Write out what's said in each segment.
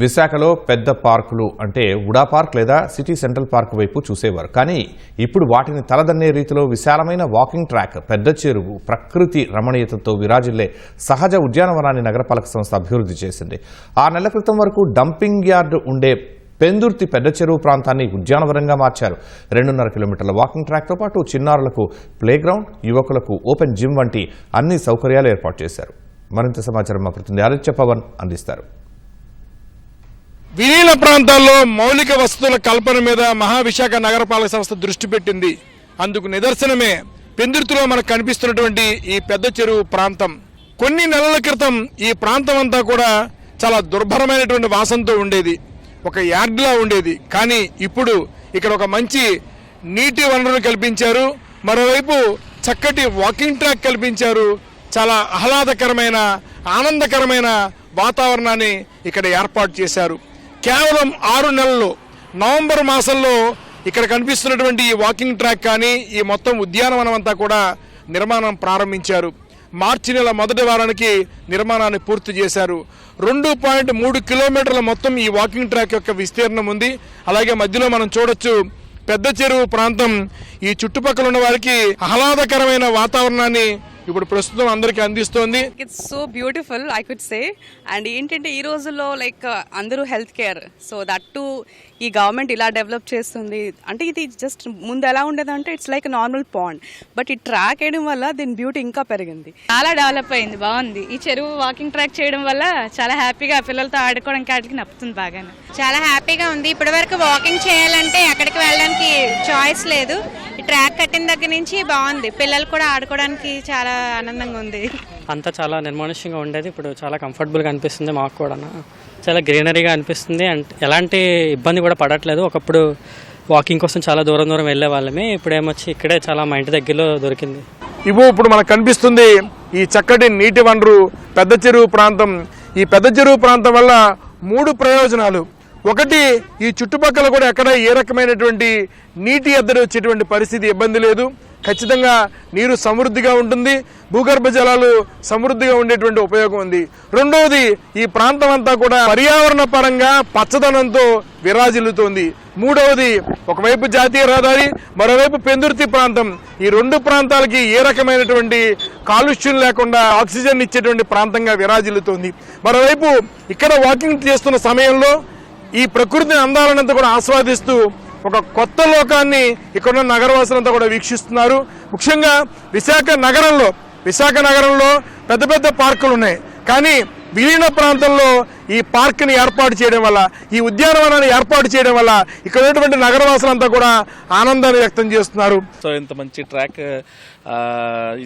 విశాఖలో పెద్ద పార్కులు అంటే ఉడా పార్క్ లేదా సిటీ సెంట్రల్ పార్క్ వైపు చూసేవారు. కానీ ఇప్పుడు వాటిని తలదన్నే రీతిలో విశాలమైన వాకింగ్ ట్రాక్, పెద్ద చెరువు, ప్రకృతి రమణీయతతో విరాజిల్లే సహజ ఉద్యానవనాన్ని నగరపాలక సంస్థ అభివృద్ధి చేసింది. 6 నెలల క్రితం వరకు డంపింగ్ యార్డు ఉండే పెందుర్తి పెద్ద చెరువు ప్రాంతాన్ని ఉద్యానవనంగా మార్చారు. 2.5 కిలోమీటర్ల వాకింగ్ ట్రాక్తో పాటు చిన్నారులకు ప్లేగ్రౌండ్, యువకులకు ఓపెన్ జిమ్ వంటి అన్ని సౌకర్యాలు ఏర్పాటు చేశారు. మరింత సమాచారం మా ప్రతినిధి ఆదిత్య పవన్ అందిస్తారు. విలీన ప్రాంతాల్లో మౌలిక వసతుల కల్పన మీద మహావిశాఖ నగరపాలక సంస్థ దృష్టి పెట్టింది. అందుకు నిదర్శనమే పెందుర్తిలో మనకు కనిపిస్తున్నటువంటి ఈ పెద్ద చెరువు ప్రాంతం. కొన్ని నెలల క్రితం ఈ ప్రాంతం అంతా కూడా చాలా దుర్భరమైనటువంటి వాసనతో ఉండేది, ఒక యార్డ్లా ఉండేది. కానీ ఇప్పుడు ఇక్కడ ఒక మంచి నీటి వనరును కల్పించారు, మరోవైపు చక్కటి వాకింగ్ ట్రాక్ కల్పించారు. చాలా ఆహ్లాదకరమైన, ఆనందకరమైన వాతావరణాన్ని ఇక్కడ ఏర్పాటు చేశారు. కేవలం 6 నెలల్లో నవంబర్ మాసంలో ఇక్కడ కనిపిస్తున్నటువంటి ఈ వాకింగ్ ట్రాక్ కానీ ఈ మొత్తం ఉద్యానవనం అంతా కూడా నిర్మాణం ప్రారంభించారు. మార్చి నెల మొదటి వారానికి నిర్మాణాన్ని పూర్తి చేశారు. 2.3 కిలోమీటర్ల మొత్తం ఈ వాకింగ్ ట్రాక్ యొక్క విస్తీర్ణం ఉంది. అలాగే మధ్యలో మనం చూడొచ్చు పెద్ద చెరువు ప్రాంతం. ఈ చుట్టుపక్కల ఉన్న వారికి ఆహ్లాదకరమైన వాతావరణాన్ని ఇప్పుడు ప్రస్తుతం అందరికీ అందిస్తోంది. It's so beautiful I could say. And ఏంటంటే ఈ రోజుల్లో లైక్ అందరూ health care, so that to ఈ గవర్నమెంట్ ఇలా డెవలప్ చేస్తుంది. అంటే ఇది జస్ట్ ముందు ఎలా ఉండేదంటే it's like normal pond, but ఈ ట్రాక్ వేయడం వల్ల దీని బ్యూటీ ఇంకా పెరిగింది, చాలా డెవలప్ అయింది, బాగుంది. ఈ చెరువు వాకింగ్ ట్రాక్ చేయడం వల్ల చాలా హ్యాపీగా పిల్లలతో ఆడుకోవడానికి వాటికి నప్పుతుంది, బాగానే చాలా హ్యాపీగా ఉంది. ఇప్పటి వరకు వాకింగ్ చేయాలంటే ఎక్కడికి వెళ్ళడానికి చాయిస్ లేదు. ఈ ట్రాక్ కట్టిన దగ్గర నుంచి బాగుంది, పిల్లలు కూడా ఆడుకోవడానికి చాలా ఆనందంగా ఉంది. అంతా చాలా నిర్మానుష్యంగా ఉండేది, ఇప్పుడు చాలా కంఫర్టబుల్గా అనిపిస్తుంది. మాకు కూడా చాలా గ్రీనరీగా అనిపిస్తుంది. అండ్ ఎలాంటి ఇబ్బంది కూడా పడట్లేదు. ఒకప్పుడు వాకింగ్ కోసం చాలా దూరం వెళ్ళే వాళ్ళమే, ఇప్పుడు ఏమొచ్చి ఇక్కడే చాలా మా ఇంటి దగ్గరలో దొరికింది. ఇప్పుడు మనకు కనిపిస్తుంది ఈ చక్కటి నీటి వనరు పెద్ద చెరువు ప్రాంతం. ఈ పెద్ద చెరువు ప్రాంతం వల్ల 3 ప్రయోజనాలు. ఒకటి, ఈ చుట్టుపక్కల కూడా ఎక్కడ ఏ రకమైనటువంటి నీటి ఎద్దడి వచ్చేటువంటి పరిస్థితి, ఇబ్బంది లేదు. ఖచ్చితంగా నీరు సమృద్ధిగా ఉంటుంది, భూగర్భ జలాలు సమృద్ధిగా ఉండేటువంటి ఉపయోగం ఉంది. రెండవది, ఈ ప్రాంతం అంతా కూడా పర్యావరణ పరంగా పచ్చదనంతో విరాజిల్లుతోంది. మూడవది, ఒకవైపు జాతీయ రహదారి, మరోవైపు పెందుర్తి ప్రాంతం. ఈ 2 ప్రాంతాలకి ఏ రకమైనటువంటి కాలుష్యం లేకుండా ఆక్సిజన్ ఇచ్చేటువంటి ప్రాంతంగా విరాజిల్లుతోంది. మరోవైపు ఇక్కడ వాకింగ్ చేస్తున్న సమయంలో ఈ ప్రకృతిని అందాలనంతా కూడా ఆస్వాదిస్తూ ఒక కొత్త లోకాన్ని ఇక్కడున్న నగరవాసులంతా కూడా వీక్షిస్తున్నారు. ముఖ్యంగా విశాఖ నగరంలో పెద్ద పెద్ద పార్కులు ఉన్నాయి. కానీ విలీన ప్రాంతంలో ఈ పార్క్ని ఏర్పాటు చేయడం వల్ల, ఈ ఉద్యానవనాన్ని ఏర్పాటు చేయడం వల్ల ఇక్కడ ఉన్నటువంటి నగరవాసులంతా కూడా ఆనందాన్ని వ్యక్తం చేస్తున్నారు. సో ఇంత మంచి ట్రాక్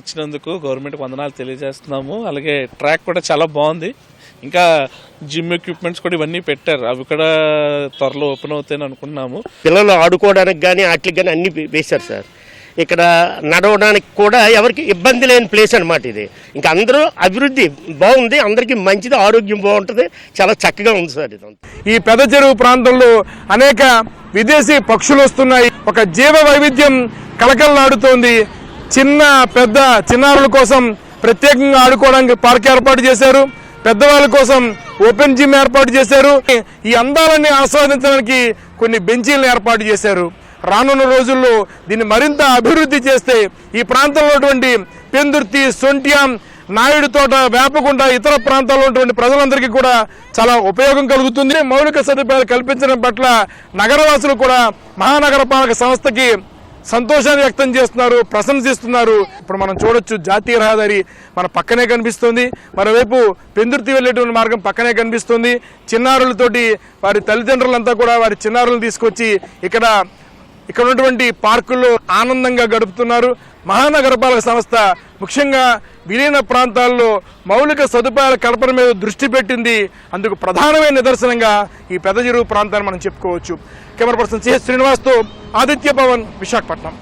ఇచ్చినందుకు గవర్నమెంట్కి వందనాలు తెలియజేస్తున్నాము. అలాగే ట్రాక్ కూడా చాలా బాగుంది. ఇంకా జిమ్ ఎక్విప్మెంట్స్ కూడా ఇవన్నీ పెట్టారు, అవి కూడా త్వరలో ఓపెన్ అవుతాయని అనుకున్నాము. పిల్లలు ఆడుకోవడానికి కానీ వాటికి కానీ అన్ని వేశారు సార్. ఇక్కడ నడవడానికి కూడా ఎవరికి ఇబ్బంది లేని ప్లేస్ అనమాట ఇది. ఇంకా అందరూ అభివృద్ధి బాగుంది, అందరికీ మంచిది, ఆరోగ్యం బాగుంటుంది, చాలా చక్కగా ఉంది సార్. ఇది ఈ పెద్ద చెరువు ప్రాంతంలో అనేక విదేశీ పక్షులు వస్తున్నాయి. ఒక జీవ వైవిధ్యం కలకలలాడుతోంది. చిన్న పెద్ద చిన్నారుల కోసం ప్రత్యేకంగా ఆడుకోవడానికి పార్క్ ఏర్పాటు చేశారు. పెద్దవాళ్ళ కోసం ఓపెన్ జిమ్ ఏర్పాటు చేశారు. ఈ అందాలన్నీ ఆస్వాదించడానికి కొన్ని బెంచీలను ఏర్పాటు చేశారు. రానున్న రోజుల్లో దీన్ని మరింత అభివృద్ధి చేస్తే ఈ ప్రాంతంలో ఉన్నటువంటి పెందుర్తి, సొంట్యాం, నాయుడు తోట, వేపకుంట, ఇతర ప్రాంతాల్లో ఉన్నటువంటి ప్రజలందరికీ కూడా చాలా ఉపయోగం కలుగుతుంది. మౌలిక సదుపాయాలు కల్పించడం పట్ల నగరవాసులు కూడా మహానగరపాలక సంస్థకి సంతోషాన్ని వ్యక్తం చేస్తున్నారు, ప్రశంసిస్తున్నారు. ఇప్పుడు మనం చూడొచ్చు జాతీయ రహదారి మన పక్కనే కనిపిస్తుంది, మరోవైపు పెందుర్తి వెళ్ళేటువంటి మార్గం పక్కనే కనిపిస్తుంది. చిన్నారులతోటి వారి తల్లిదండ్రులంతా కూడా వారి చిన్నారులను తీసుకొచ్చి ఇక్కడ ఉన్నటువంటి పార్కుల్లో ఆనందంగా గడుపుతున్నారు. మహానగరపాలక సంస్థ ముఖ్యంగా విలీన ప్రాంతాల్లో మౌలిక సదుపాయాల కల్పన మీద దృష్టి పెట్టింది. అందుకు ప్రధానమైన నిదర్శనంగా ఈ పెద్ద చెరువు ప్రాంతాన్ని మనం చెప్పుకోవచ్చు. కెమెరా పర్సన్ సిహెచ్ శ్రీనివాస్తో ఆదిత్య పవన్, విశాఖపట్నం.